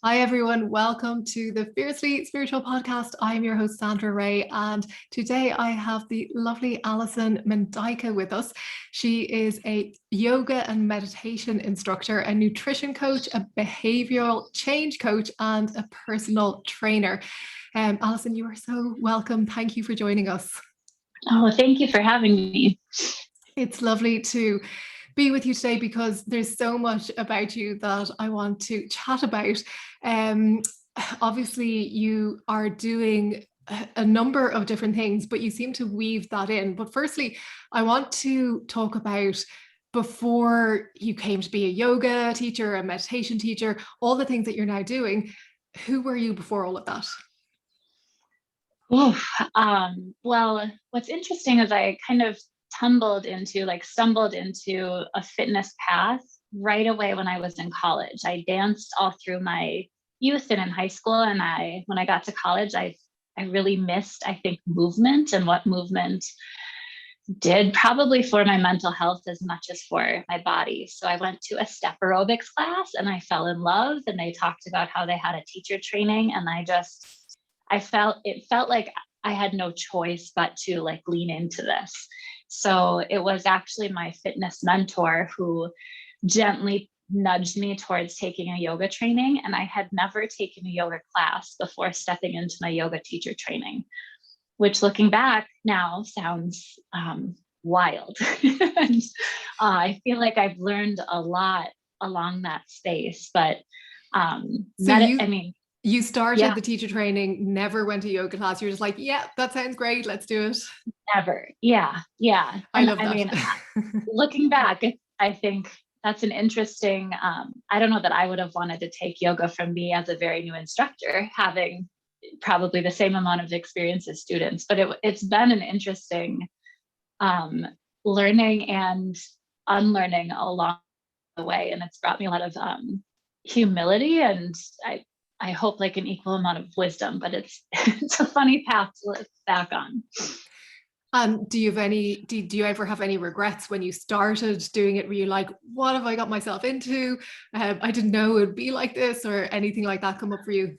Hi, everyone. Welcome to the Fiercely Spiritual Podcast. I'm your host, Sandra Ray, and today I have the lovely Alison Mendyka with us. She is a yoga and meditation instructor, a nutrition coach, a behavioral change coach, and a personal trainer. Alison, you are so welcome. Thank you for joining us. Oh, thank you for having me. It's lovely to be with you today because there's so much about you that I want to chat about. Obviously, you are doing a number of different things, but you seem to weave that in. But firstly, I want to talk about before you came to be a yoga teacher, a meditation teacher, all the things that you're now doing. Who were you before all of that? Oof. Well, what's interesting is I kind of stumbled into a fitness path right away when I was in college. I danced all through my youth and in high school. And when I got to college, I really missed, I think, movement and what movement did probably for my mental health as much as for my body. So I went to a step aerobics class and I fell in love, and they talked about how they had a teacher training. And it felt like I had no choice but to lean into this. So it was actually my fitness mentor who gently nudged me towards taking a yoga training. And I had never taken a yoga class before stepping into my yoga teacher training, which looking back now sounds wild. And I feel like I've learned a lot along that space, but you started yeah, the teacher training, never went to yoga class. You're just like, yeah, that sounds great. Let's do it. never. Yeah. Yeah. I And love that. looking back, I think that's an interesting, I don't know that I would have wanted to take yoga from me as a very new instructor, having probably the same amount of experience as students, but it's been an interesting learning and unlearning along the way. And it's brought me a lot of humility, and I hope an equal amount of wisdom, but it's a funny path to look back on. Do you ever have any regrets when you started doing it? Were you like, what have I got myself into? I didn't know it would be like this, or anything like that come up for you?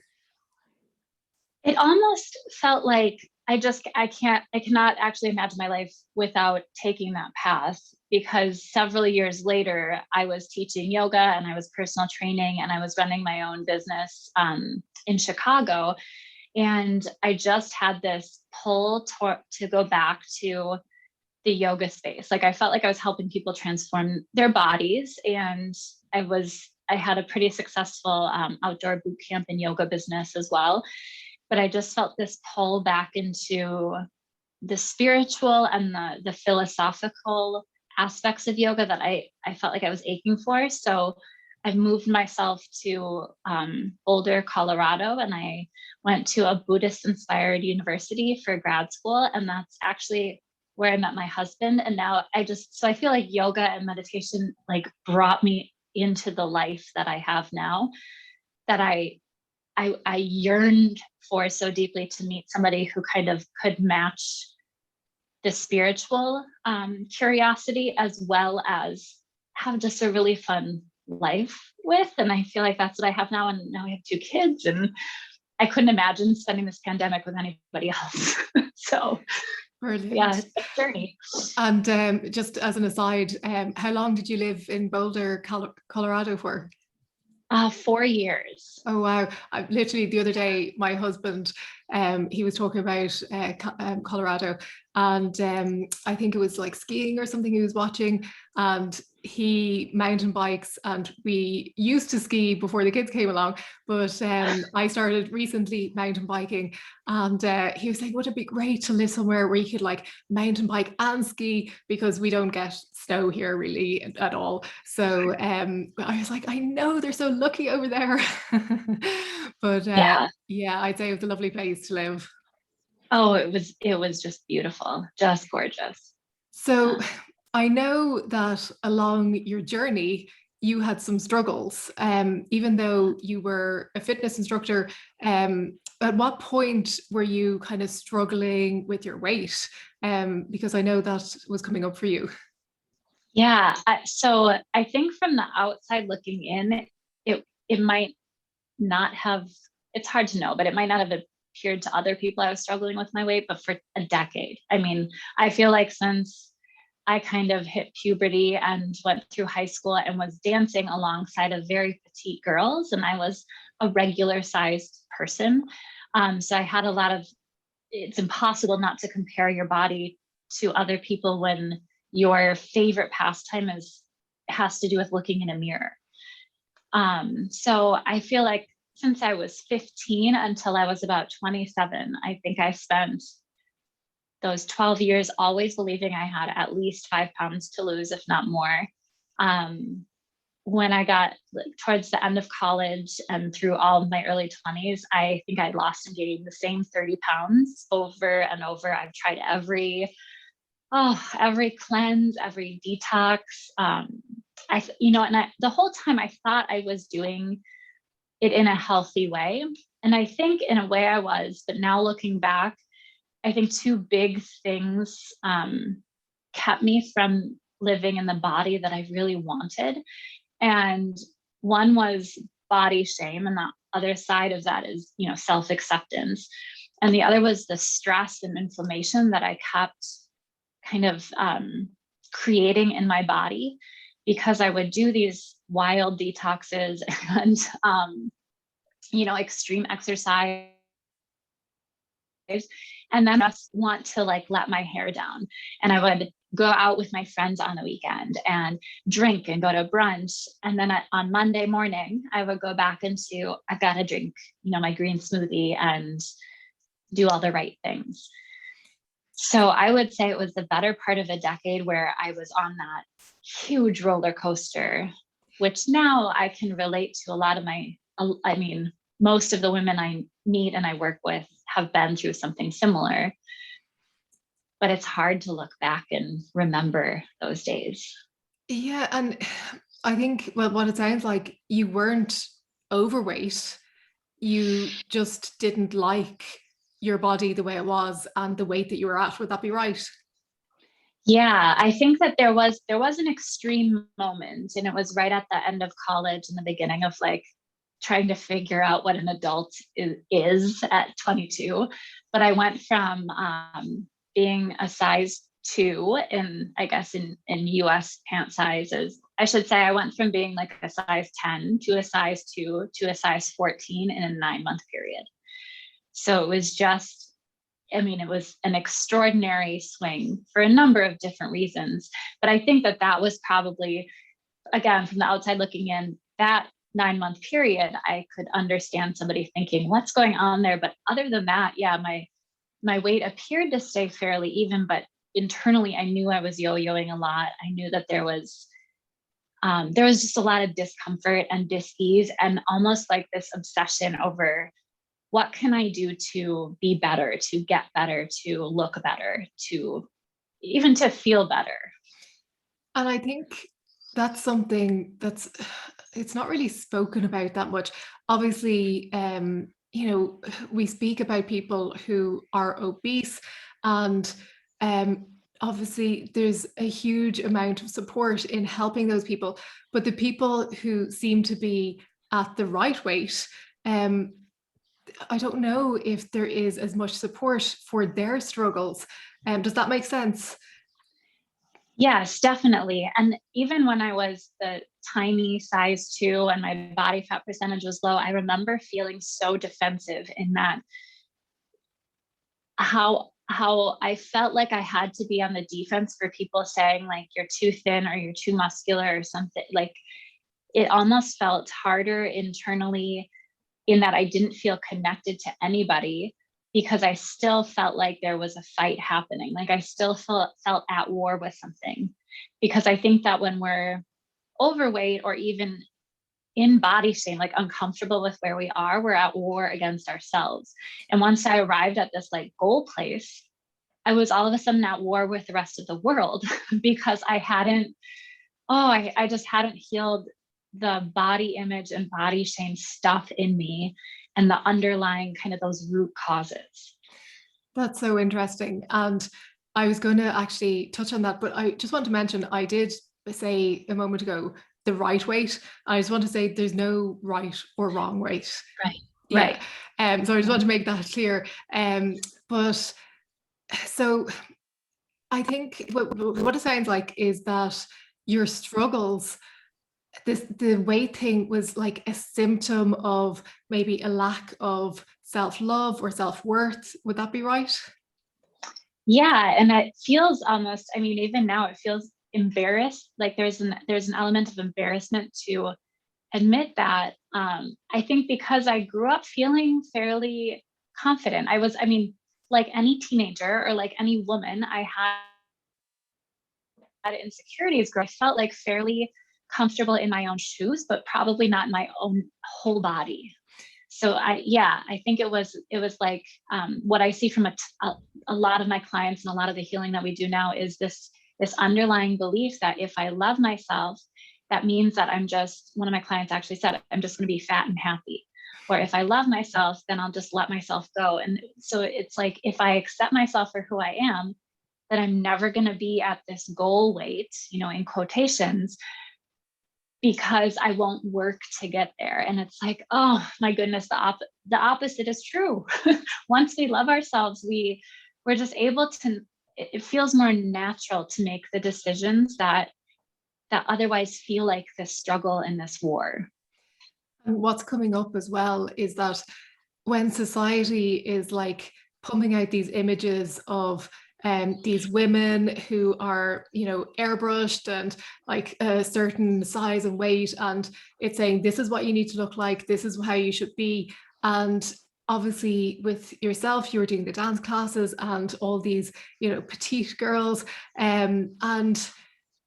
It almost felt like I cannot actually imagine my life without taking that path, because several years later, I was teaching yoga and I was personal training and I was running my own business in Chicago. And I just had this pull to go back to the yoga space. I felt like I was helping people transform their bodies. And I had a pretty successful outdoor boot camp and yoga business as well. But I just felt this pull back into the spiritual and the philosophical aspects of yoga that I felt like I was aching for. So I moved myself to Boulder, Colorado, and I went to a Buddhist inspired university for grad school. And that's actually where I met my husband. And now I feel like yoga and meditation brought me into the life that I have now, that I yearned for so deeply, to meet somebody who kind of could match the spiritual curiosity as well as have just a really fun life with. And I feel like that's what I have now. And now I have 2 kids, and I couldn't imagine spending this pandemic with anybody else. So Brilliant. yeah, it's a journey. And just as an aside, how long did you live in Boulder, Colorado for? 4 years. Oh, wow. Literally the other day, my husband, he was talking about Colorado, and I think it was skiing or something he was watching, and he mountain bikes, and we used to ski before the kids came along, but I started recently mountain biking, and he was saying, would it be great to live somewhere where you could mountain bike and ski, because we don't get snow here really at all. So I was like, I know, they're so lucky over there. But yeah, I'd say it was a lovely place to live. Oh, it was just beautiful, just gorgeous. So I know that along your journey, you had some struggles, even though you were a fitness instructor. At what point were you kind of struggling with your weight? Because I know that was coming up for you. Yeah. So I think from the outside looking in, it might not have, it's hard to know, but it might not have appeared to other people I was struggling with my weight, but for a decade. I mean, I feel like since I kind of hit puberty and went through high school and was dancing alongside of very petite girls, and I was a regular sized person. So I had a lot of, it's impossible not to compare your body to other people when your favorite pastime has to do with looking in a mirror. So I feel like since I was 15 until I was about 27, I think I spent those 12 years always believing I had at least 5 pounds to lose, if not more. When I got towards the end of college and through all of my early 20s, I think I'd lost and gained the same 30 pounds over and over. I've tried every cleanse, every detox. The whole time I thought I was doing it in a healthy way. And I think in a way I was, but now looking back, I think 2 big things kept me from living in the body that I really wanted. And one was body shame, and the other side of that is, self-acceptance. And the other was the stress and inflammation that I kept kind of creating in my body, because I would do these wild detoxes and, extreme exercise, and then just want to let my hair down. And I would go out with my friends on the weekend and drink and go to brunch. And then on Monday morning, I would go back into, I've got to drink, my green smoothie and do all the right things. So I would say it was the better part of a decade where I was on that huge roller coaster, which now I can relate to a lot of most of the women I meet and I work with have been through something similar, but it's hard to look back and remember those days. Yeah. And I think, well, what it sounds like, you weren't overweight. You just didn't like your body the way it was and the weight that you were at. Would that be right? Yeah, I think that there was an extreme moment, and it was right at the end of college and the beginning of trying to figure out what an adult is at 22. But I went from being a size 2 in US pant sizes. I should say I went from being a size 10 to a size 2 to a size 14 in a 9-month period. So it was just, it was an extraordinary swing for a number of different reasons. But I think that was probably, again, from the outside looking in, that 9-month period, I could understand somebody thinking, what's going on there? But other than that, yeah, my weight appeared to stay fairly even, but internally I knew I was yo-yoing a lot. I knew that there was just a lot of discomfort and dis-ease, and almost like this obsession over what can I do to be better, to get better, to look better, to even to feel better. And I think that's something it's not really spoken about that much. Obviously, we speak about people who are obese, and obviously there's a huge amount of support in helping those people. But the people who seem to be at the right weight, I don't know if there is as much support for their struggles. Does that make sense? Yes, definitely. And even when I was the tiny size 2 and my body fat percentage was low, I remember feeling so defensive in that how I felt like I had to be on the defense for people saying you're too thin or you're too muscular or something. It almost felt harder internally, in that I didn't feel connected to anybody, because I still felt like there was a fight happening. I still felt at war with something, because I think that when we're overweight or even in body shame, uncomfortable with where we are, we're at war against ourselves. And once I arrived at this goal place, I was all of a sudden at war with the rest of the world because I just hadn't healed the body image and body shame stuff in me and the underlying kind of those root causes. That's so interesting. And I was going to actually touch on that, but I just want to mention, I did say a moment ago the right weight. I just want to say there's no right or wrong weight. Right. Yeah. Right. So I just want to make that clear. But so I think what it sounds like is that your struggles, the weight thing was like a symptom of maybe a lack of self-love or self-worth. Would that be right? Yeah, and it feels almost, I mean, even now it feels embarrassed. Like there's an element of embarrassment to admit that. I think because I grew up feeling fairly confident. I mean, like any teenager or like any woman, I had insecurities growing. I felt like fairly comfortable in my own shoes, but probably not in my own whole body. So I think it was like what I see from a lot of my clients and a lot of the healing that we do now is this underlying belief that if I love myself, that means that one of my clients actually said, I'm just going to be fat and happy. Or if I love myself, then I'll just let myself go. And so it's like, if I accept myself for who I am, then I'm never going to be at this goal weight, in quotations, because I won't work to get there. And it's like, oh my goodness, the opposite is true. Once we love ourselves, we're just able to, it feels more natural to make the decisions that otherwise feel like this struggle and this war. And what's coming up as well is that when society is like pumping out these images of these women who are, airbrushed and like a certain size and weight, and it's saying this is what you need to look like, this is how you should be. And obviously with yourself, you were doing the dance classes and all these, petite girls, and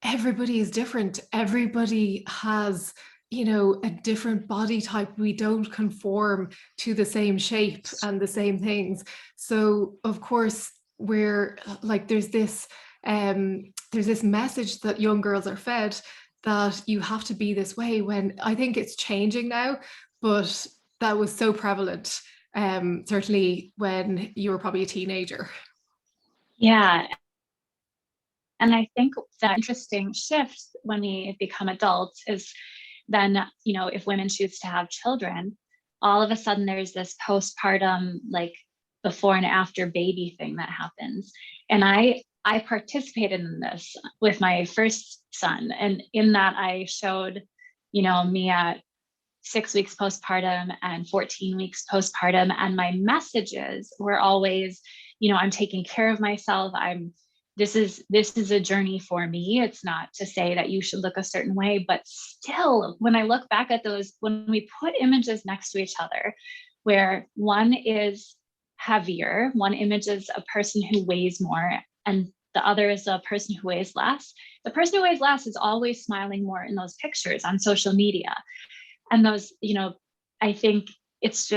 everybody is different. Everybody has, a different body type. We don't conform to the same shape and the same things. So of course we're like, there's this message that young girls are fed that you have to be this way, when I think it's changing now, but that was so prevalent, certainly when you were probably a teenager. Yeah. And I think the interesting shift when we become adults is then, if women choose to have children, all of a sudden there's this postpartum, like before and after baby thing that happens. And I participated in this with my first son. And in that I showed, me at 6 weeks postpartum and 14 weeks postpartum. And my messages were always, I'm taking care of myself. This is a journey for me. It's not to say that you should look a certain way, but still, when I look back at those, when we put images next to each other, where one is heavier, one image is a person who weighs more, and the other is a person who weighs less. The person who weighs less is always smiling more in those pictures on social media. And those, I think it's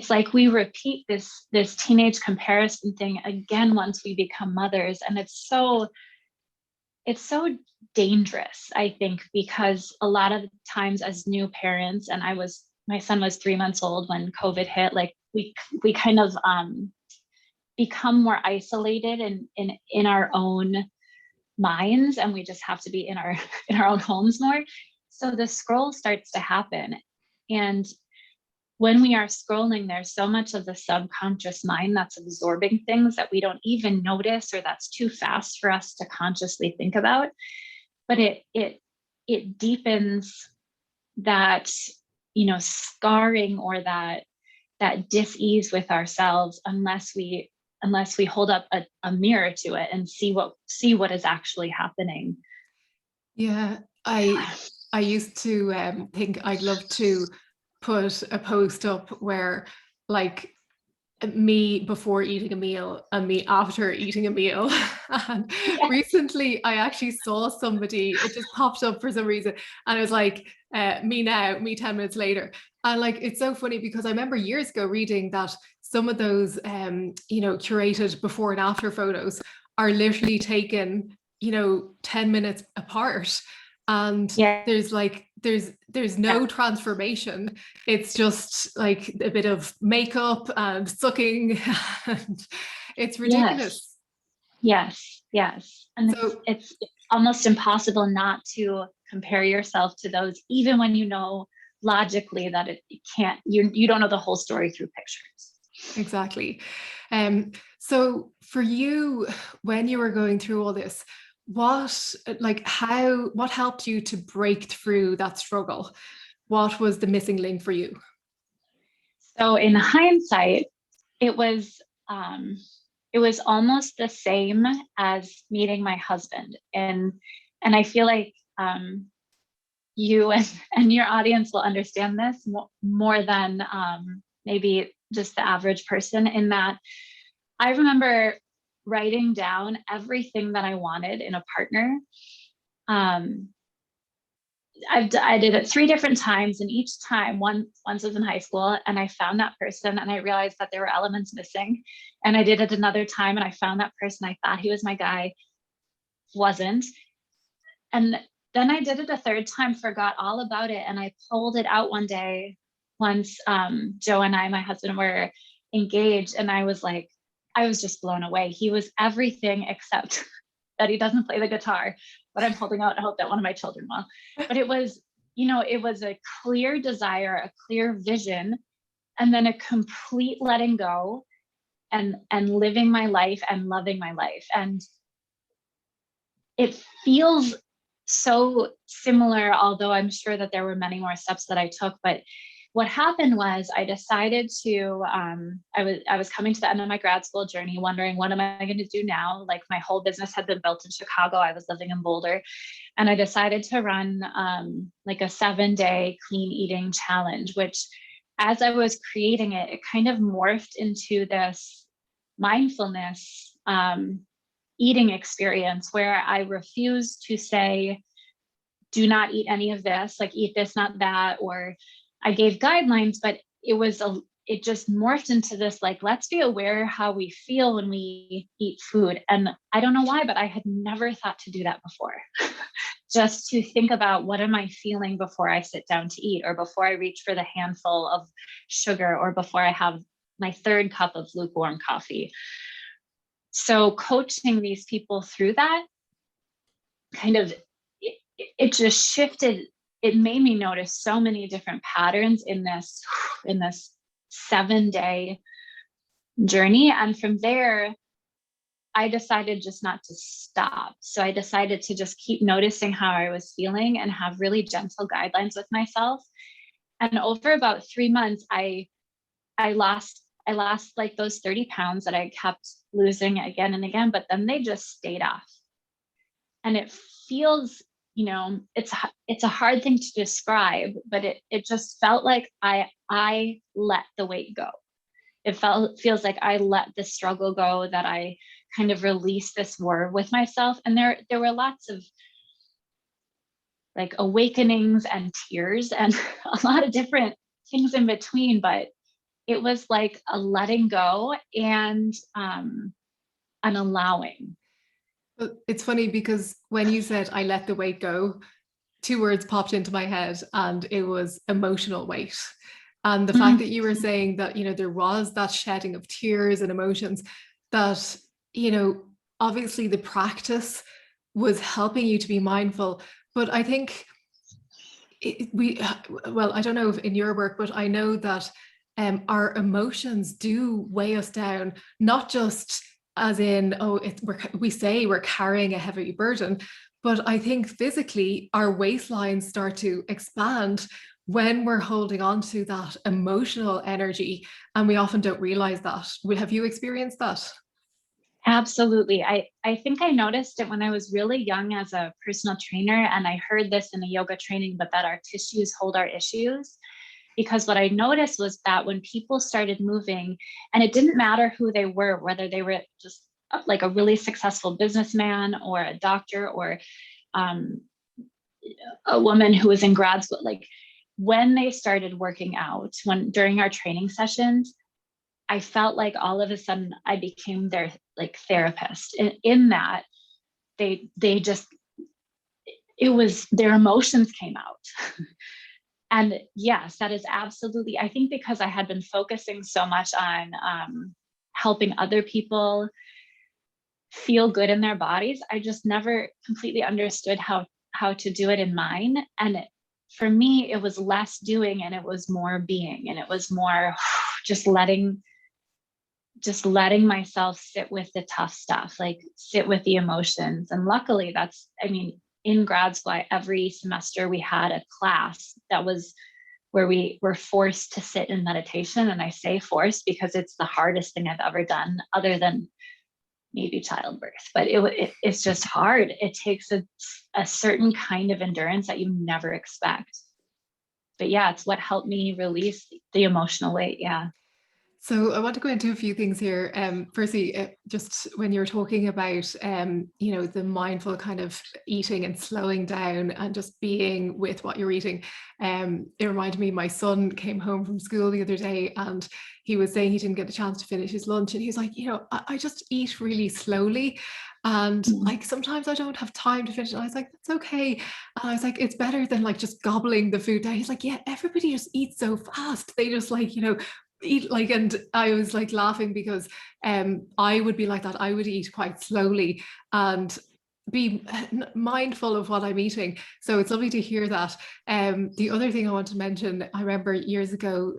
like we repeat this teenage comparison thing again once we become mothers. And it's so dangerous, I think, because a lot of times as new parents, and my son was 3 months old when COVID hit, like we kind of become more isolated in our own minds, and we just have to be in our own homes more. So the scroll starts to happen. And when we are scrolling, there's so much of the subconscious mind that's absorbing things that we don't even notice, or that's too fast for us to consciously think about. But it deepens that, scarring or that dis-ease with ourselves unless we hold up a mirror to it and see what is actually happening. Yeah, I used to think I'd love to put a post up where like me before eating a meal and me after eating a meal. And Yeah. recently I actually saw somebody, it just popped up for some reason, and it was like me now, me 10 minutes later. And like, it's so funny because I remember years ago reading that some of those curated before and after photos are literally taken 10 minutes apart, and Yeah. there's no transformation. It's just like a bit of makeup and sucking and it's ridiculous. Yes. And So it's almost impossible not to compare yourself to those, even when you know logically that it can't, you don't know the whole story through pictures. Exactly. So for you, when you were going through all this, what helped you to break through that struggle? What was the missing link for you? So in hindsight, it was almost the same as meeting my husband. And I feel like you and your audience will understand this more than maybe just the average person, in that I remember writing down everything that I wanted in a partner. I did it 3 different times, and each time, once was in high school, and I found that person and I realized that there were elements missing. And I did it another time and I found that person. I thought he was my guy, wasn't. And then I did it a 3rd time, forgot all about it. And I pulled it out one day once Joe and I, my husband, were engaged. And I was just blown away. He was everything except that he doesn't play the guitar, but I'm holding out hope that one of my children will. But it was, it was a clear desire, a clear vision, and then a complete letting go and living my life and loving my life. And it feels so similar, although I'm sure that there were many more steps that I took. But what happened was I decided to, I was coming to the end of my grad school journey, wondering, what am I going to do now? Like, my whole business had been built in Chicago. I was living in Boulder. And I decided to run like a 7-day clean eating challenge, which, as I was creating it, it kind of morphed into this mindfulness eating experience where I refused to say, do not eat any of this, like eat this, not that, or I gave guidelines, but it just morphed into this, like, let's be aware how we feel when we eat food. And I don't know why, but I had never thought to do that before. Just to think about, what am I feeling before I sit down to eat, or before I reach for the handful of sugar, or before I have my 3rd cup of lukewarm coffee. So coaching these people through that kind of, it just shifted. It made me notice so many different patterns in this 7-day journey. And from there, I decided just not to stop. So I decided to just keep noticing how I was feeling and have really gentle guidelines with myself. And over about 3 months, I lost like those 30 pounds that I kept losing again and again, but then they just stayed off. And it feels, it's a hard thing to describe, but it just felt like I let the weight go. It feels like I let the struggle go, that I kind of released this war with myself. And there were lots of like awakenings and tears and a lot of different things in between, but it was like a letting go and an allowing. It's funny because when you said I let the weight go, 2 words popped into my head, and it was emotional weight. And the fact that you were saying that, there was that shedding of tears and emotions, that, obviously the practice was helping you to be mindful. But I think I don't know if in your work, but I know that our emotions do weigh us down, not just as in, we say we're carrying a heavy burden, but I think physically our waistlines start to expand when we're holding on to that emotional energy, and we often don't realize that. Have you experienced that? Absolutely. I think I noticed it when I was really young as a personal trainer, and I heard this in a yoga training, but that our tissues hold our issues. Because what I noticed was that when people started moving, and it didn't matter who they were, whether they were just like a really successful businessman or a doctor or a woman who was in grad school, like when they started working out, during our training sessions, I felt like all of a sudden I became their like therapist. And in that, they just, it was, their emotions came out. And yes, that is absolutely, I think because I had been focusing so much on helping other people feel good in their bodies. I just never completely understood how to do it in mine. And for me, it was less doing and it was more being, and it was more just letting myself sit with the tough stuff, like sit with the emotions. And luckily that's, I mean, in grad school, every semester we had a class that was where we were forced to sit in meditation. And I say forced because it's the hardest thing I've ever done, other than maybe childbirth, but it's just hard. It takes a certain kind of endurance that you never expect. But yeah, it's what helped me release the emotional weight. Yeah. So I want to go into a few things here. Firstly, just when you're talking about, the mindful kind of eating and slowing down and just being with what you're eating, it reminded me, my son came home from school the other day and he was saying he didn't get a chance to finish his lunch. And he was like, I just eat really slowly. And like, sometimes I don't have time to finish it. I was like, that's okay. And I was like, it's better than like just gobbling the food down. He's like, yeah, everybody just eats so fast. They just like, eat like, and I was like laughing because I would be like that. I would eat quite slowly and be mindful of what I'm eating. So it's lovely to hear that. The other thing I want to mention, I remember years ago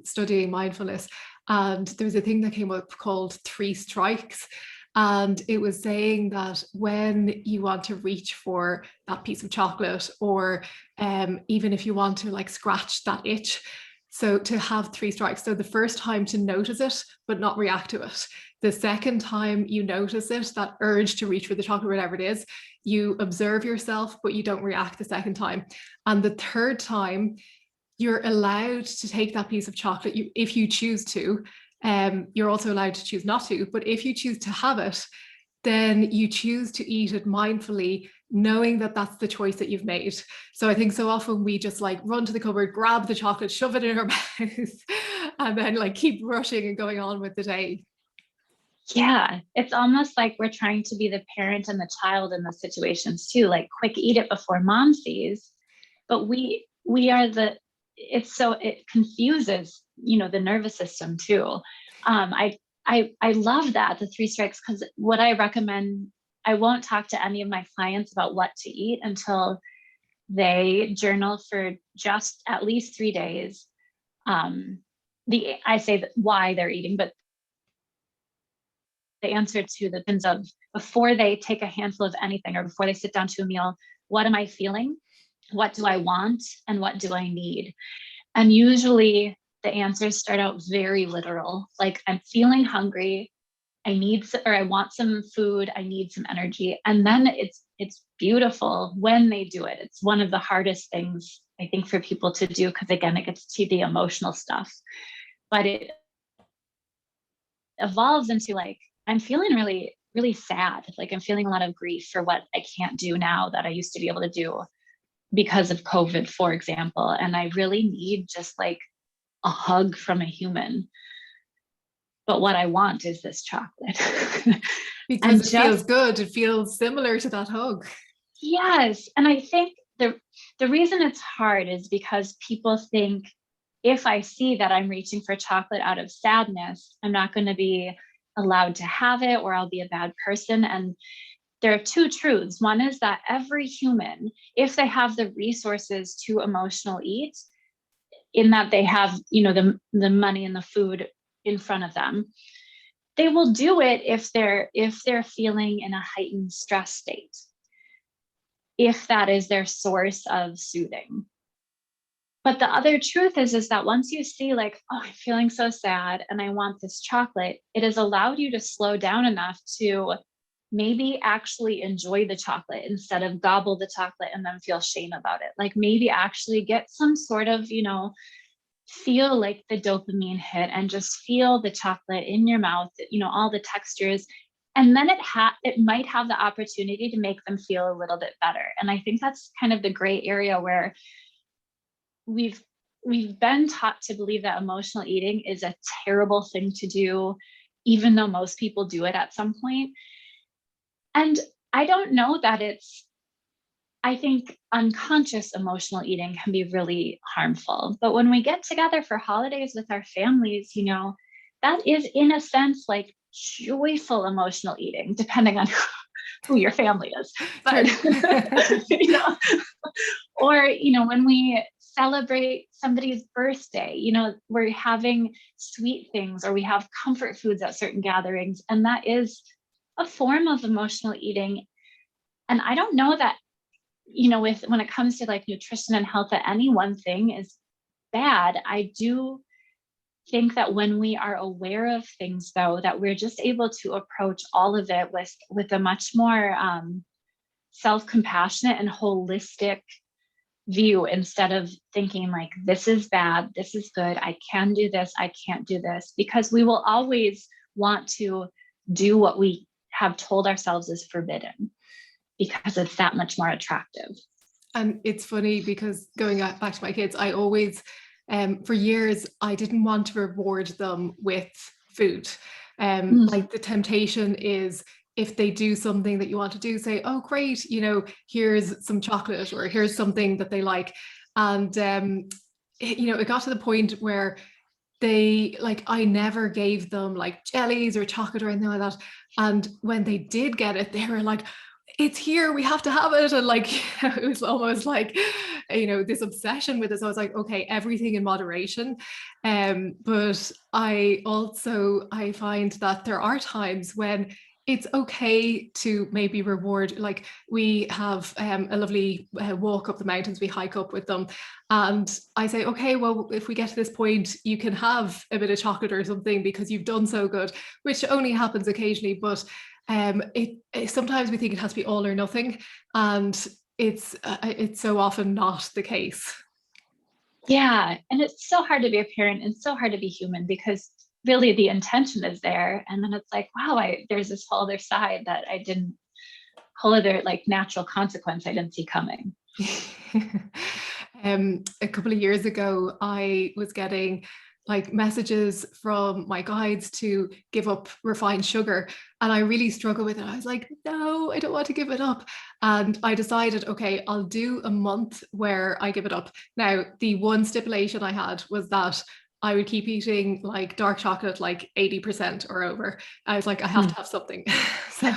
studying mindfulness, and there was a thing that came up called 3 strikes. And it was saying that when you want to reach for that piece of chocolate, or even if you want to like scratch that itch, so to have 3 strikes. So the first time to notice it, but not react to it. The second time you notice it, that urge to reach for the chocolate, whatever it is, you observe yourself, but you don't react the second time. And the third time, you're allowed to take that piece of chocolate if you choose to. You're also allowed to choose not to, but if you choose to have it, then you choose to eat it mindfully, knowing that that's the choice that you've made. So I think so often we just like run to the cupboard, grab the chocolate, shove it in our mouth, and then like keep rushing and going on with the day. Yeah, it's almost like we're trying to be the parent and the child in those situations too, like quick eat it before mom sees. But we are it confuses, the nervous system too. I love that, the 3 strikes, because what I recommend, I won't talk to any of my clients about what to eat until they journal for just at least 3 days. I say that why they're eating, but the answer to the things of before they take a handful of anything or before they sit down to a meal, what am I feeling? What do I want? And what do I need? And usually the answers start out very literal. Like, I'm feeling hungry. I want some food. I need some energy. And then it's beautiful when they do it. It's one of the hardest things, I think, for people to do, because again, it gets to the emotional stuff, but it evolves into like, I'm feeling really, really sad. Like, I'm feeling a lot of grief for what I can't do now that I used to be able to do because of COVID, for example. And I really need just like a hug from a human. But what I want is this chocolate. Because it feels good. It feels similar to that hug. Yes. And I think the reason it's hard is because people think, if I see that I'm reaching for chocolate out of sadness, I'm not going to be allowed to have it, or I'll be a bad person. And there are 2 truths. One is that every human, if they have the resources to emotional eat, in that they have, the money and the food in front of them, they will do it if they're feeling in a heightened stress state, if that is their source of soothing. But the other truth is that once you see like, oh, I'm feeling so sad and I want this chocolate, it has allowed you to slow down enough to maybe actually enjoy the chocolate instead of gobble the chocolate and then feel shame about it. Like, maybe actually get some sort of, feel like the dopamine hit and just feel the chocolate in your mouth, all the textures. And then it might have the opportunity to make them feel a little bit better. And I think that's kind of the gray area where we've been taught to believe that emotional eating is a terrible thing to do, even though most people do it at some point. And I don't know that I think unconscious emotional eating can be really harmful. But when we get together for holidays with our families, that is in a sense like joyful emotional eating, depending on who your family is. But, or, when we celebrate somebody's birthday, we're having sweet things, or we have comfort foods at certain gatherings. And that is a form of emotional eating. And I don't know that, when it comes to like nutrition and health, that any one thing is bad. I do think that when we are aware of things, though, that we're just able to approach all of it with a much more self-compassionate and holistic view, instead of thinking like, this is bad, this is good, I can do this, I can't do this, because we will always want to do what we have told ourselves is forbidden, because it's that much more attractive. And it's funny because going back to my kids, I always, for years, I didn't want to reward them with food. Like the temptation is, if they do something that you want to do, say, oh, great, here's some chocolate, or here's something that they like. And, it got to the point where I never gave them like jellies or chocolate or anything like that. And when they did get it, they were like, it's here, we have to have it. And like, it was almost like, this obsession with it. So I was like, okay, everything in moderation. But I find that there are times when it's okay to maybe reward, like we have a lovely walk up the mountains, we hike up with them. And I say, okay, well, if we get to this point, you can have a bit of chocolate or something because you've done so good, which only happens occasionally. But sometimes we think it has to be all or nothing, and it's so often not the case. Yeah, and it's so hard to be a parent and so hard to be human, because really the intention is there, and then it's like, wow, there's this whole other side that I didn't, whole other like natural consequence I didn't see coming. A couple of years ago, I was getting like messages from my guides to give up refined sugar, and I really struggled with it. I was like, no, I don't want to give it up. And I decided, okay, I'll do a month where I give it up. Now, the one stipulation I had was that I would keep eating like dark chocolate, like 80% or over. I was like, I have to have something. So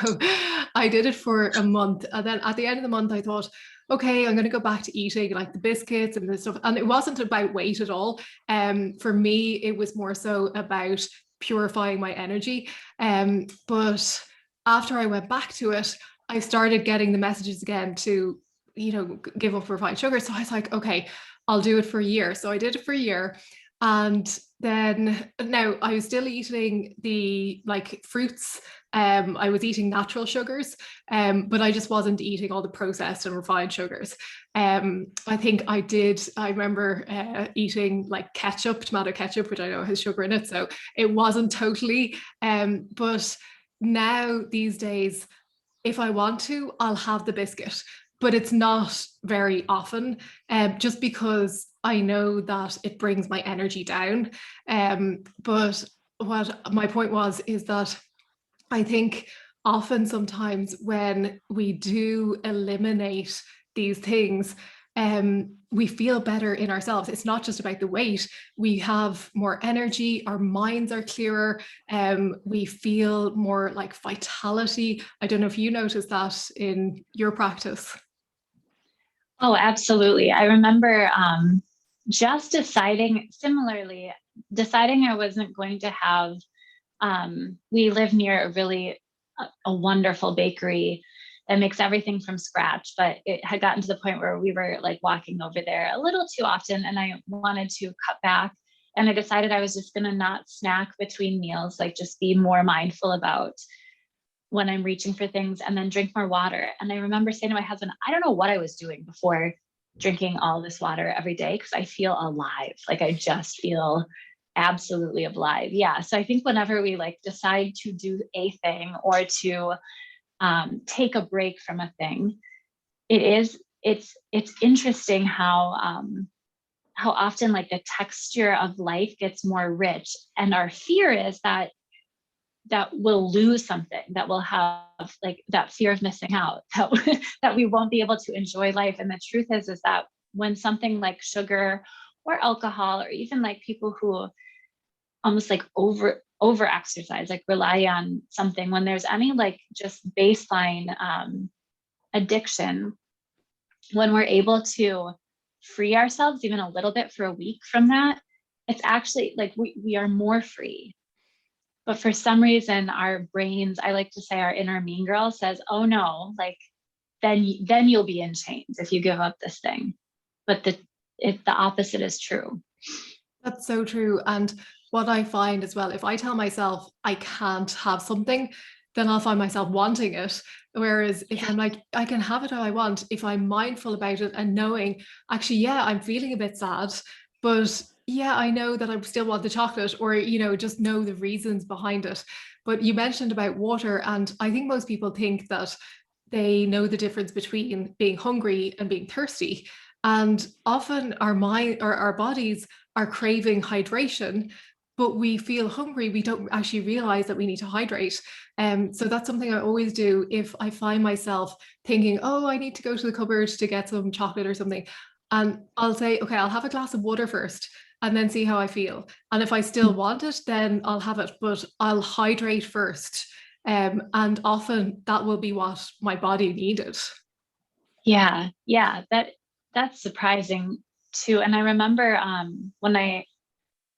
I did it for a month. And then at the end of the month, I thought, okay, I'm going to go back to eating like the biscuits and this stuff. And it wasn't about weight at all. For me, it was more so about purifying my energy. But after I went back to it, I started getting the messages again to, give up refined sugar. So I was like, okay, I'll do it for a year. So I did it for a year. And then now I was still eating the like fruits. I was eating natural sugars, but I just wasn't eating all the processed and refined sugars. I think I remember eating like ketchup, tomato ketchup, which I know has sugar in it. So it wasn't totally, but now these days, if I want to, I'll have the biscuit, but it's not very often, just because I know that it brings my energy down. But what my point is that I think often sometimes when we do eliminate these things, we feel better in ourselves. It's not just about the weight. We have more energy, our minds are clearer, we feel more like vitality. I don't know if you notice that in your practice. Oh, absolutely. I remember just deciding I wasn't going to have, we live near a wonderful bakery that makes everything from scratch, but it had gotten to the point where we were like walking over there a little too often, and I wanted to cut back. And I decided I was just going to not snack between meals, like just be more mindful about when I'm reaching for things, and then drink more water. And I remember saying to my husband, I don't know what I was doing before drinking all this water every day, because I feel alive. Like I just feel absolutely alive. Yeah. So I think whenever we like decide to do a thing or to take a break from a thing, it's interesting how often like the texture of life gets more rich. And our fear is that we'll lose something, that we'll have like that fear of missing out, that we won't be able to enjoy life. And the truth is that when something like sugar or alcohol, or even like people who almost like over exercise, like rely on something, when there's any like just baseline addiction, when we're able to free ourselves even a little bit for a week from that, it's actually like we are more free. But for some reason, our brains, I like to say our inner mean girl says, oh no, like then you'll be in chains if you give up this thing. But the opposite is true. That's so true. And what I find as well, if I tell myself I can't have something, then I'll find myself wanting it. Whereas if I'm like, I can have it how I want, if I'm mindful about it and knowing, actually, yeah, I'm feeling a bit sad, but yeah, I know that I still want the chocolate, or, you know, just know the reasons behind it. But you mentioned about water, and I think most people think that they know the difference between being hungry and being thirsty. And often our mind or our bodies are craving hydration, but we feel hungry. We don't actually realize that we need to hydrate. So that's something I always do if I find myself thinking, oh, I need to go to the cupboard to get some chocolate or something. And I'll say, okay, I'll have a glass of water first and then see how I feel. And if I still want it, then I'll have it, but I'll hydrate first. And often that will be what my body needed. Yeah, that's surprising too. And I remember when I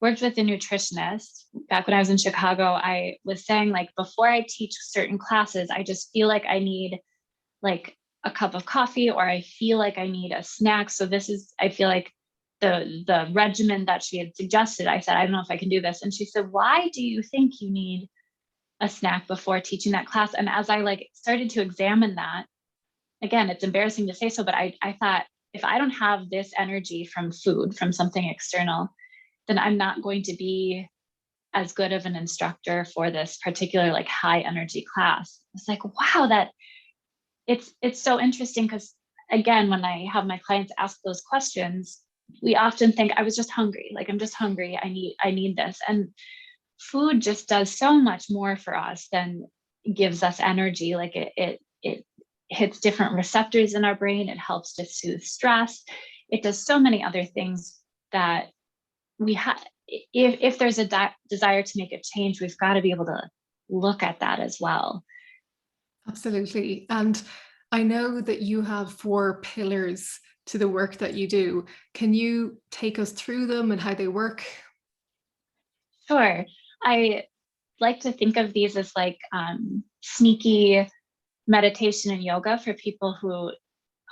worked with a nutritionist back when I was in Chicago, I was saying, like, before I teach certain classes, I just feel like I need like a cup of coffee, or I feel like I need a snack. So I feel like the regimen that she had suggested, I said, I don't know if I can do this. And she said, why do you think you need a snack before teaching that class? And as I like started to examine that, again, it's embarrassing to say so, but I thought, if I don't have this energy from food, from something external, then I'm not going to be as good of an instructor for this particular like high energy class. It's like, wow, that it's so interesting, because again, when I have my clients ask those questions, we often think, I was just hungry, like I'm just hungry, I need this. And food just does so much more for us than gives us energy. Like it hits different receptors in our brain. It helps to soothe stress. It does so many other things that we have. If there's a desire to make a change, we've got to be able to look at that as well. Absolutely. And I know that you have 4 pillars to the work that you do. Can you take us through them and how they work? Sure. I like to think of these as like sneaky meditation and yoga for people who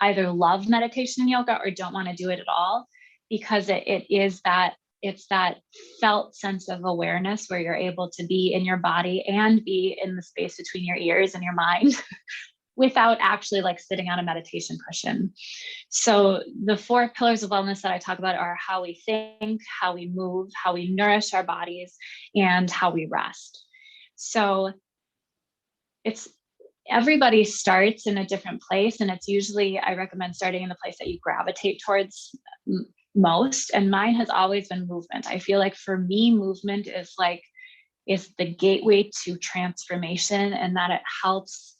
either love meditation and yoga or don't want to do it at all, because it's that felt sense of awareness where you're able to be in your body and be in the space between your ears and your mind without actually like sitting on a meditation cushion. So the 4 pillars of wellness that I talk about are how we think, how we move, how we nourish our bodies, and how we rest. So everybody starts in a different place, and it's usually, I recommend starting in the place that you gravitate towards most. And mine has always been movement. I feel like for me, movement is the gateway to transformation, and that it helps,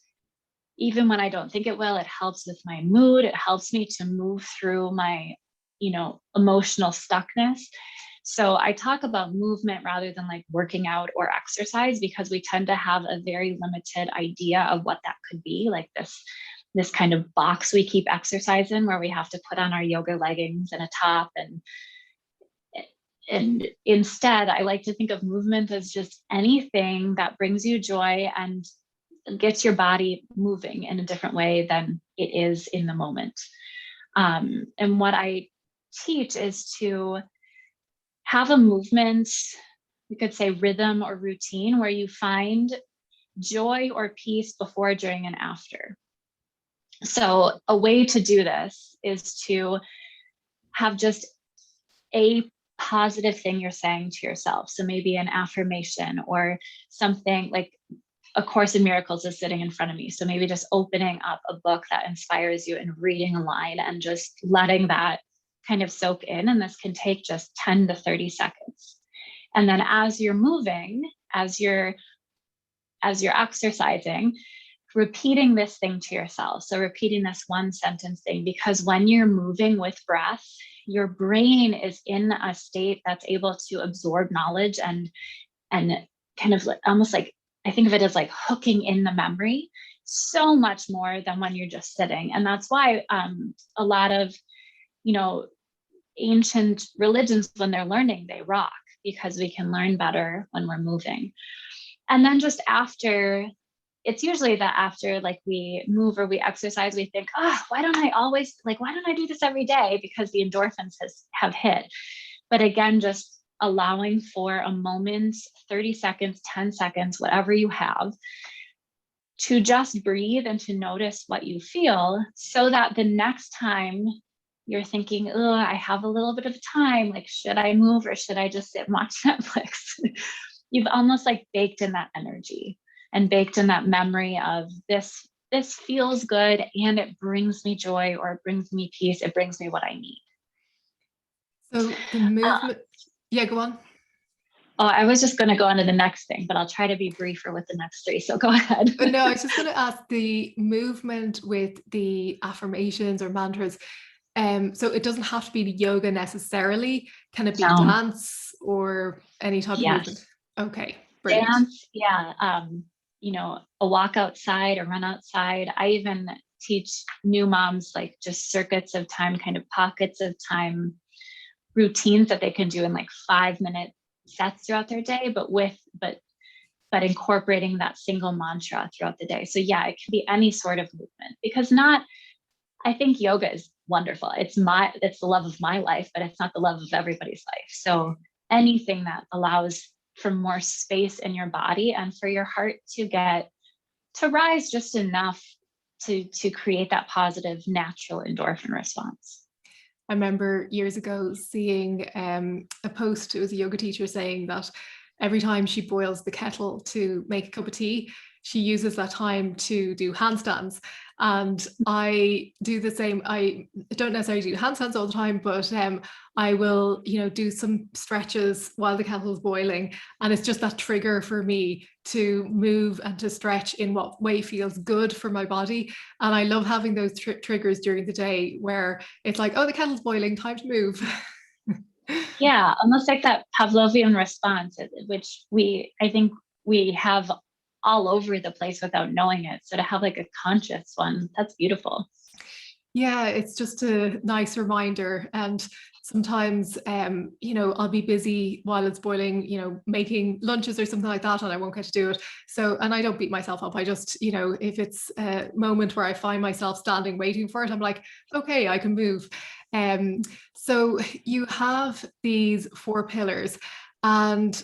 even when I don't think it will, it helps with my mood. It helps me to move through my, emotional stuckness. So I talk about movement rather than like working out or exercise, because we tend to have a very limited idea of what that could be, like this kind of box we keep exercise in, where we have to put on our yoga leggings and a top. And instead, I like to think of movement as just anything that brings you joy and gets your body moving in a different way than it is in the moment. And what I teach is to have a movement, we could say rhythm or routine, where you find joy or peace before, during, and after. So a way to do this is to have just a positive thing you're saying to yourself. So maybe an affirmation, or something like A Course in Miracles is sitting in front of me. So maybe just opening up a book that inspires you and reading a line and just letting that kind of soak in. And this can take just 10 to 30 seconds. And then as you're moving, as you're exercising, repeating this thing to yourself. So repeating this 1 sentence thing, because when you're moving with breath, your brain is in a state that's able to absorb knowledge and kind of almost like, I think of it as like hooking in the memory so much more than when you're just sitting. And that's why a lot of, ancient religions, when they're learning, they rock, because we can learn better when we're moving. And then just after, it's usually that after like we move or we exercise, we think, why don't I do this every day? Because the endorphins have hit. But again, just allowing for a moment, 30 seconds, 10 seconds, whatever you have, to just breathe and to notice what you feel, so that the next time you're thinking, I have a little bit of time, like, should I move or should I just sit and watch Netflix? You've almost like baked in that energy and baked in that memory of this feels good and it brings me joy, or it brings me peace, it brings me what I need. So the movement, yeah, go on. Oh, I was just going to go on to the next thing, but I'll try to be briefer with the next three. So go ahead. No, I was just going to ask the movement with the affirmations or mantras. So it doesn't have to be yoga necessarily. Can it be dance or any type of movement? Okay, brilliant. Dance, yeah. A walk outside, a run outside. I even teach new moms like just circuits of time, kind of pockets of time, routines that they can do in like 5-minute sets throughout their day, but incorporating that single mantra throughout the day. So yeah, it can be any sort of movement, because I think yoga is wonderful. It's the love of my life, but it's not the love of everybody's life. So anything that allows for more space in your body and for your heart to rise just enough to create that positive natural endorphin response. I remember years ago seeing a post. It was a yoga teacher saying that every time she boils the kettle to make a cup of tea, she uses that time to do handstands. And I do the same. I don't necessarily do handstands all the time, but I will, do some stretches while the kettle is boiling. And it's just that trigger for me to move and to stretch in what way feels good for my body. And I love having those triggers during the day where it's like, oh, the kettle's boiling, time to move. Yeah, almost like that Pavlovian response, which I think we have all over the place without knowing it. So to have like a conscious one, that's beautiful. Yeah, it's just a nice reminder. And sometimes, I'll be busy while it's boiling, making lunches or something like that, and I won't get to do it. So, and I don't beat myself up. I just, if it's a moment where I find myself standing waiting for it, I'm like, okay, I can move. So you have these 4 pillars, and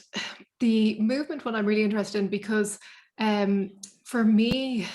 the movement one I'm really interested in, because for me,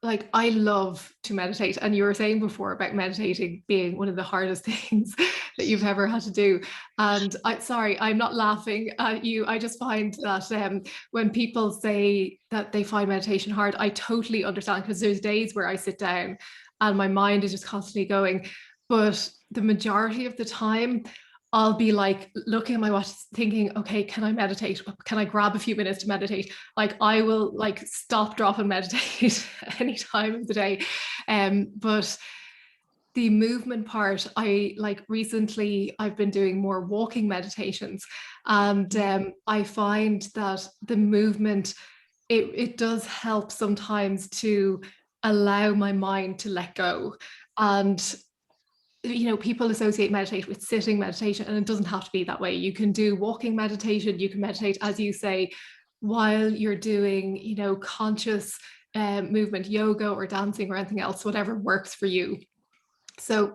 like, I love to meditate, and you were saying before about meditating being one of the hardest things that you've ever had to do. And I'm not laughing at you. I just find that when people say that they find meditation hard, I totally understand, because there's days where I sit down and my mind is just constantly going. But the majority of the time, I'll be like looking at my watch thinking, okay, can I meditate? Can I grab a few minutes to meditate? Like, I will like stop, drop and meditate any time of the day. But the movement part, recently I've been doing more walking meditations, and I find that the movement, it does help sometimes to allow my mind to let go. And people associate meditation with sitting meditation, and it doesn't have to be that way. You can do walking meditation. You can meditate, as you say, while you're doing, conscious movement, yoga or dancing or anything else, whatever works for you. So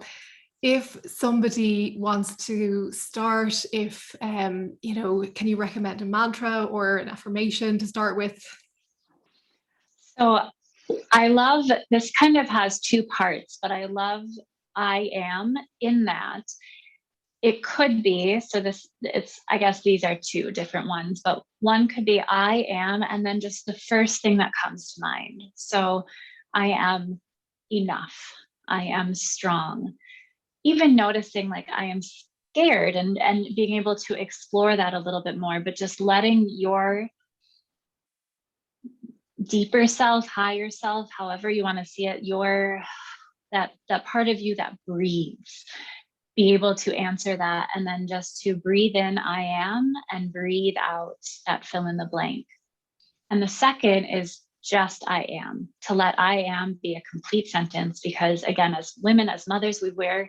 if somebody wants to start, can you recommend a mantra or an affirmation to start with? So I love, this kind of has 2 parts, but I love I am in that. It could be, I guess these are 2 different ones, but one could be I am, and then just the first thing that comes to mind. So I am enough. I am strong. Even noticing like I am scared, and being able to explore that a little bit more, but just letting your deeper self, higher self, however you want to see it, that part of you that breathes, be able to answer that, and then just to breathe in I am, and breathe out that fill in the blank. And the second is just I am, to let I am be a complete sentence, because again, as women, as mothers, we wear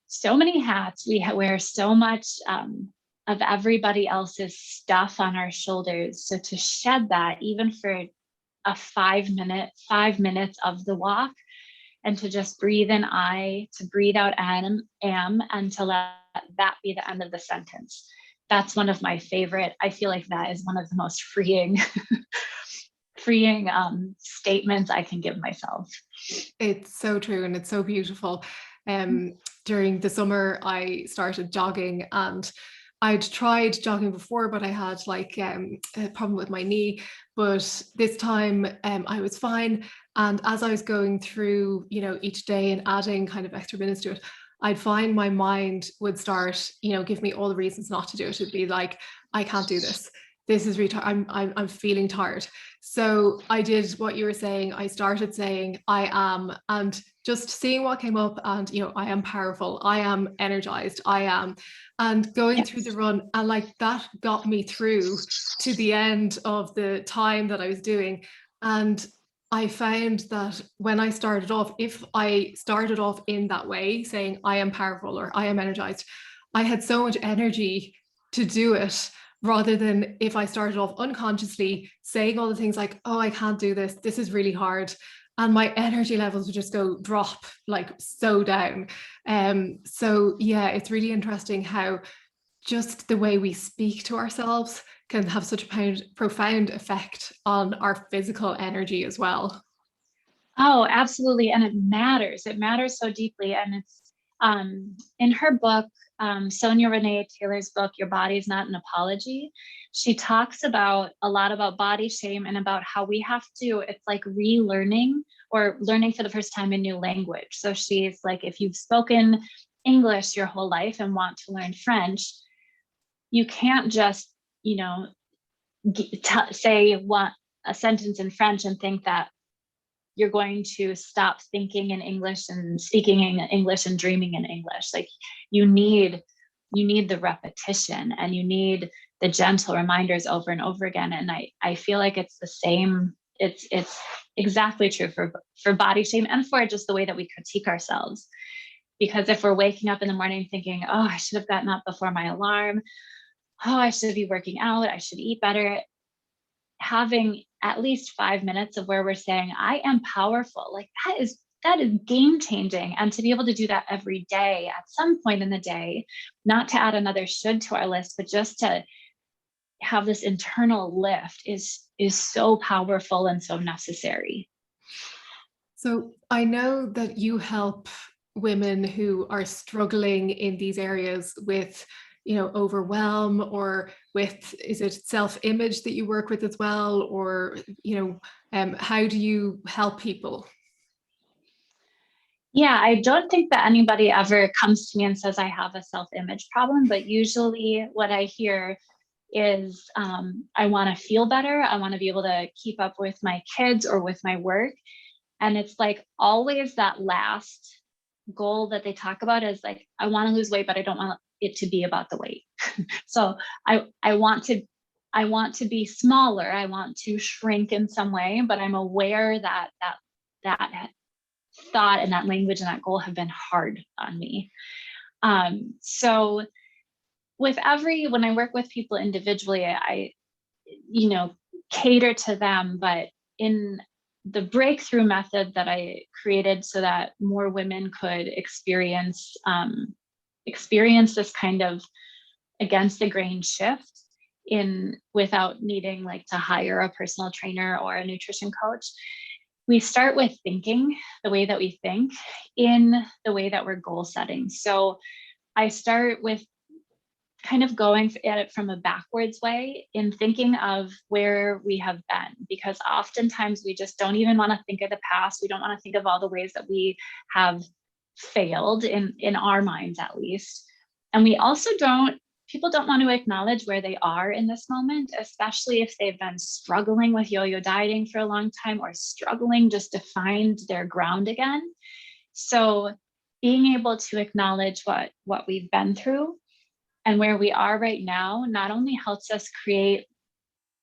so many hats. We wear so much of everybody else's stuff on our shoulders. So to shed that, even for a 5 minutes of the walk, and to just breathe in I, to breathe out am, and to let that be the end of the sentence. That's one of my favorite. I feel like that is one of the most freeing statements I can give myself. It's so true, and it's so beautiful. During the summer, I started jogging, and I'd tried jogging before, but I had like a problem with my knee. But this time I was fine. And as I was going through, each day and adding kind of extra minutes to it, I'd find my mind would start, give me all the reasons not to do it. It'd be like, I can't do this. This is I'm feeling tired. So I did what you were saying. I started saying I am, and just seeing what came up, and I am powerful, I am energized, I am, and going through the run, and like that got me through to the end of the time that I was doing. And I found that when I started off, if I started off in that way, saying I am powerful or I am energized, I had so much energy to do it, rather than if I started off unconsciously saying all the things like, oh, I can't do this, this is really hard. And my energy levels would just drop like so down. So yeah, it's really interesting how just the way we speak to ourselves can have such a profound effect on our physical energy as well. Oh, absolutely. And it matters. It matters so deeply. And it's in her book, Sonia Renee Taylor's book, Your Body is Not an Apology. She talks about a lot about body shame and about how we have to, it's like relearning or learning for the first time a new language. So she's like, if you've spoken English your whole life and want to learn French, you can't just, say a sentence in French and think that you're going to stop thinking in English and speaking in English and dreaming in English. Like you need the repetition, and you need the gentle reminders over and over again. And I feel like it's the same. It's exactly true for body shame and for just the way that we critique ourselves. Because if we're waking up in the morning thinking, oh, I should have gotten up before my alarm. Oh, I should be working out. I should eat better. Having at least 5 minutes of where we're saying, I am powerful, like that is game changing. And to be able to do that every day at some point in the day, not to add another should to our list, but just to have this internal lift is so powerful and so necessary. So I know that you help women who are struggling in these areas with overwhelm, or with, is it self-image that you work with as well, or how do you help people? Yeah, I don't think that anybody ever comes to me and says I have a self-image problem, but usually what I hear is I want to feel better. I want to be able to keep up with my kids or with my work. And it's like always that last goal that they talk about is like, I want to lose weight, but I don't want it to be about the weight. So I want to be smaller. I want to shrink in some way, but I'm aware that thought and that language and that goal have been hard on me. So when I work with people individually, I cater to them, but in the breakthrough method that I created so that more women could experience this kind of against the grain shift without needing like to hire a personal trainer or a nutrition coach. We start with thinking the way that we think in the way that we're goal setting. So I start with kind of going at it from a backwards way in thinking of where we have been, because oftentimes we just don't even want to think of the past. We don't want to think of all the ways that we have failed in our minds, at least. And we also people don't want to acknowledge where they are in this moment, especially if they've been struggling with yo-yo dieting for a long time or struggling just to find their ground again. So being able to acknowledge what we've been through and where we are right now not only helps us create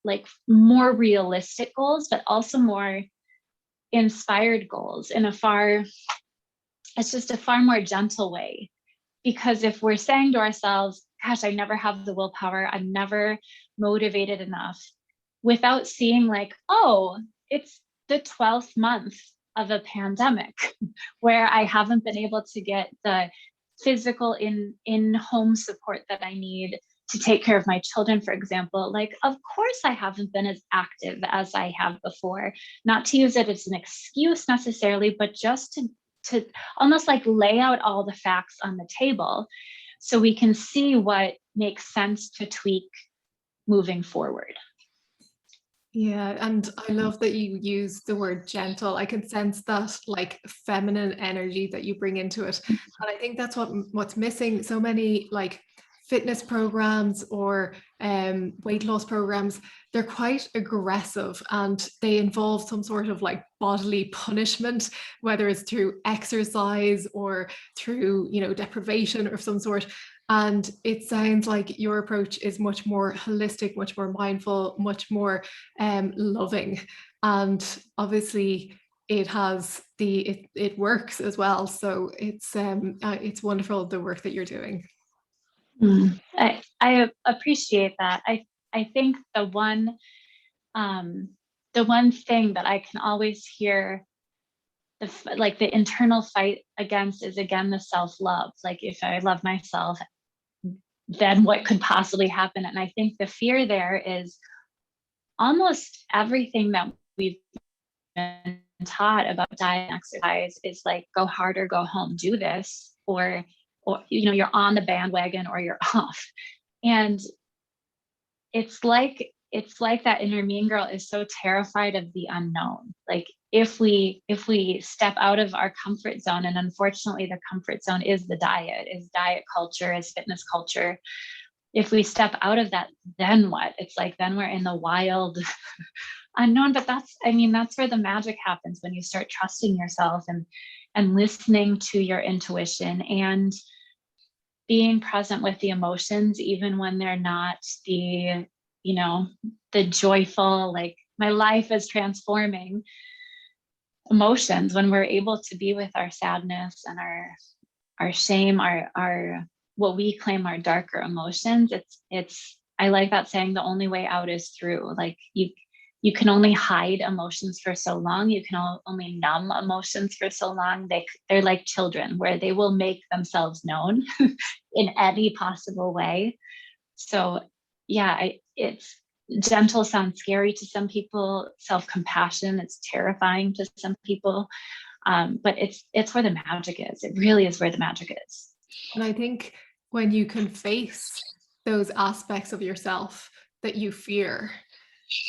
like more realistic goals, but also more inspired goals in it's just a far more gentle way. Because if we're saying to ourselves, gosh, I never have the willpower, I'm never motivated enough, without seeing like, oh, it's the 12th month of a pandemic where I haven't been able to get the physical in-home support that I need to take care of my children, for example. Like, of course I haven't been as active as I have before, not to use it as an excuse necessarily, but just to almost like lay out all the facts on the table so we can see what makes sense to tweak moving forward. Yeah, and I love that you use the word gentle. I can sense that like feminine energy that you bring into it. And I think that's what's missing. So many like fitness programs or weight loss programs, they're quite aggressive and they involve some sort of like bodily punishment, whether it's through exercise or through, you know, deprivation of some sort. And it sounds like your approach is much more holistic, much more mindful, much more loving. And obviously it has it works as well. So it's wonderful, the work that you're doing. I appreciate that. I think the one thing that I can always hear the internal fight against is, again, the self-love. Like, if I love myself, then what could possibly happen? And I think the fear there is almost everything that we've been taught about diet and exercise is like, go hard or go home, do this, or you know, you're on the bandwagon or you're off. And it's like that inner mean girl is so terrified of the unknown. Like, if we step out of our comfort zone, and unfortunately the comfort zone is diet culture, is fitness culture. If we step out of that, then what? It's like, then we're in the wild unknown. But that's where the magic happens, when you start trusting yourself and listening to your intuition and being present with the emotions, even when they're not the, you know, the joyful, like, my life is transforming emotions. When we're able to be with our sadness and our shame, our what we claim are darker emotions, it's I like that saying, the only way out is through. Like, you can only hide emotions for so long. You can only numb emotions for so long. They're like children, where they will make themselves known in any possible way. So yeah, it's gentle sounds scary to some people. Self-compassion, it's terrifying to some people. But it's where the magic is. It really is where the magic is. And I think when you can face those aspects of yourself that you fear,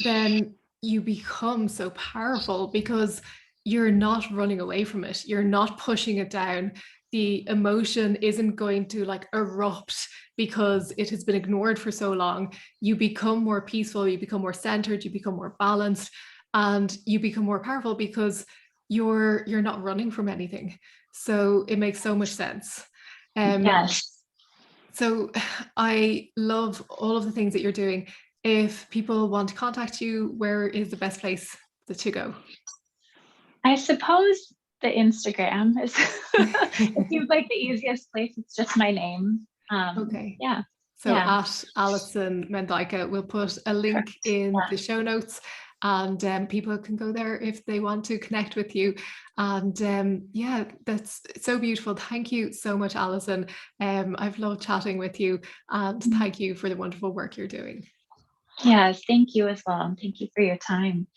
then you become so powerful, because you're not running away from it. You're not pushing it down. The emotion isn't going to like erupt because it has been ignored for so long. You become more peaceful, you become more centered, you become more balanced, and you become more powerful because you're not running from anything. So it makes so much sense. Yes. So I love all of the things that you're doing. If people want to contact you, where is the best place to go? I suppose the Instagram is it seems like the easiest place. It's just my name. Okay. Yeah. So at Alison Mendyka, we'll put a link in the show notes, and people can go there if they want to connect with you. And yeah, that's so beautiful. Thank you so much, Alison. I've loved chatting with you, and thank you for the wonderful work you're doing. Yes, thank you as well. Thank you for your time.